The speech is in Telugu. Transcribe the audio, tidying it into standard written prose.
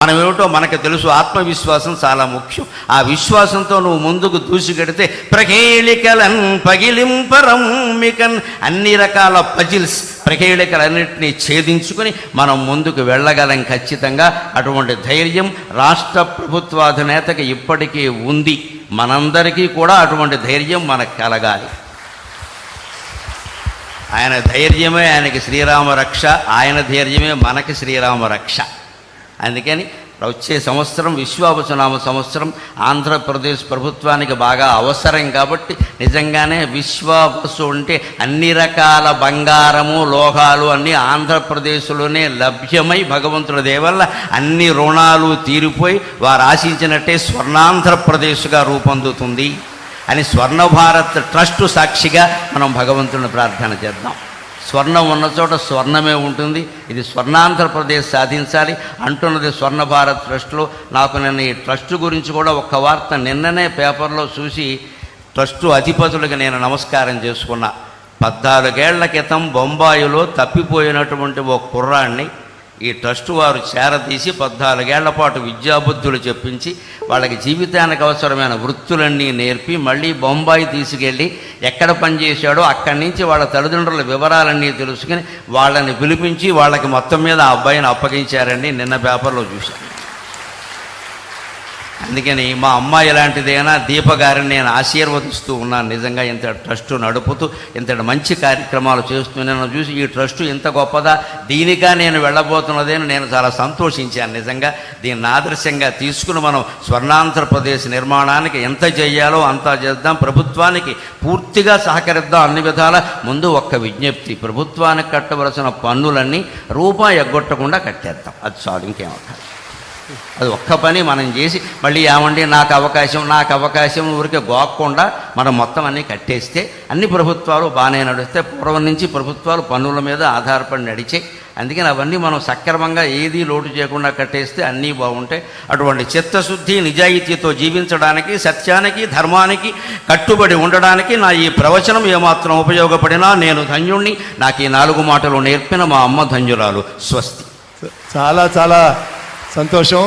మనమేమిటో మనకు తెలుసు. ఆత్మవిశ్వాసం చాలా ముఖ్యం. ఆ విశ్వాసంతో నువ్వు ముందుకు దూసుకెడితే ప్రకేళికలన్ పగిలింపరమ్మికన్, అన్ని రకాల పజిల్స్ ప్రకేళికలన్నింటినీ ఛేదించుకొని మనం ముందుకు వెళ్ళగలం ఖచ్చితంగా. అటువంటి ధైర్యం రాష్ట్ర ప్రభుత్వాధినేతకి ఇప్పటికీ ఉంది. మనందరికీ కూడా అటువంటి ధైర్యం మనకు కలగాలి. ఆయన ధైర్యమే ఆయనకి శ్రీరామ రక్ష, ఆయన ధైర్యమే మనకి శ్రీరామ రక్ష. అందుకని వచ్చే సంవత్సరం విశ్వావసునామ సంవత్సరం ఆంధ్రప్రదేశ్ ప్రభుత్వానికి బాగా అవసరం. కాబట్టి నిజంగానే విశ్వావసు అంటే అన్ని రకాల బంగారము లోహాలు అన్నీ ఆంధ్రప్రదేశ్లోనే లభ్యమై భగవంతుడి దయ వల్ల అన్ని రుణాలు తీరిపోయి వారు ఆశించినట్టే స్వర్ణాంధ్రప్రదేశ్గా రూపొందుతుంది అని స్వర్ణభారత్ ట్రస్ట్ సాక్షిగా మనం భగవంతుని ప్రార్థన చేద్దాం. స్వర్ణం ఉన్న చోట స్వర్ణమే ఉంటుంది. ఇది స్వర్ణాంధ్రప్రదేశ్ సాధించాలి అంటున్నది స్వర్ణ భారత్ ట్రస్ట్లో. నాకు నిన్న ఈ ట్రస్ట్ గురించి కూడా ఒక్క వార్త నిన్ననే పేపర్లో చూసి ట్రస్టు అధిపతులకు నేను నమస్కారం చేసుకున్నా. 14 ఏళ్ల క్రితం బొంబాయిలో తప్పిపోయినటువంటి ఓ కుర్రాన్ని ఈ ట్రస్టు వారు చేరతీసి 14 ఏళ్ల పాటు విద్యాబుద్ధులు చెప్పించి వాళ్ళకి జీవితానికి అవసరమైన వృత్తులన్నీ నేర్పి మళ్ళీ బొంబాయి తీసుకెళ్ళి ఎక్కడ పనిచేశాడో అక్కడి నుంచి వాళ్ళ తల్లిదండ్రుల వివరాలన్నీ తెలుసుకుని వాళ్ళని పిలిపించి వాళ్ళకి మొత్తం మీద ఆ అబ్బాయిని అప్పగించారండి. నిన్న పేపర్లో చూశాను. అందుకని మా అమ్మాయి ఇలాంటిదైనా దీప గారిని నేను ఆశీర్వదిస్తూ ఉన్నాను. నిజంగా ఇంత ట్రస్టు నడుపుతూ ఇంతటి మంచి కార్యక్రమాలు చేస్తూ నేను చూసి ఈ ట్రస్టు ఇంత గొప్పదా, దీనిగా నేను వెళ్ళబోతున్నదని నేను చాలా సంతోషించాను. నిజంగా దీన్ని ఆదర్శంగా తీసుకుని మనం స్వర్ణాంధ్రప్రదేశ్ నిర్మాణానికి ఎంత చేయాలో అంతా చేద్దాం. ప్రభుత్వానికి పూర్తిగా సహకరిద్దాం అన్ని విధాల. ముందు ఒక్క విజ్ఞప్తి, ప్రభుత్వానికి కట్టవలసిన పన్నులన్నీ రూపాయి ఎగ్గొట్టకుండా కట్టేద్దాం. అది చాలు, ఇంకేమవుతుంది. అది ఒక్క పని మనం చేసి మళ్ళీ ఏమండి నాకు అవకాశం ఊరికే గోక్కుండా మనం మొత్తం అన్నీ కట్టేస్తే అన్ని ప్రభుత్వాలు బాగానే నడిస్తే. పూర్వం నుంచి ప్రభుత్వాలు పన్నుల మీద ఆధారపడి నడిచే. అందుకని అవన్నీ మనం సక్రమంగా ఏదీ లోటు చేయకుండా కట్టేస్తే అన్నీ బాగుంటాయి. అటువంటి చిత్తశుద్ధి నిజాయితీతో జీవించడానికి, సత్యానికి ధర్మానికి కట్టుబడి ఉండడానికి నా ఈ ప్రవచనం ఏమాత్రం ఉపయోగపడినా నేను ధన్యుణ్ణి. నాకు ఈ 4 మాటలు నేర్పిన మా అమ్మ ధన్యురాలు. స్వస్తి. చాలా చాలా సంతోషం.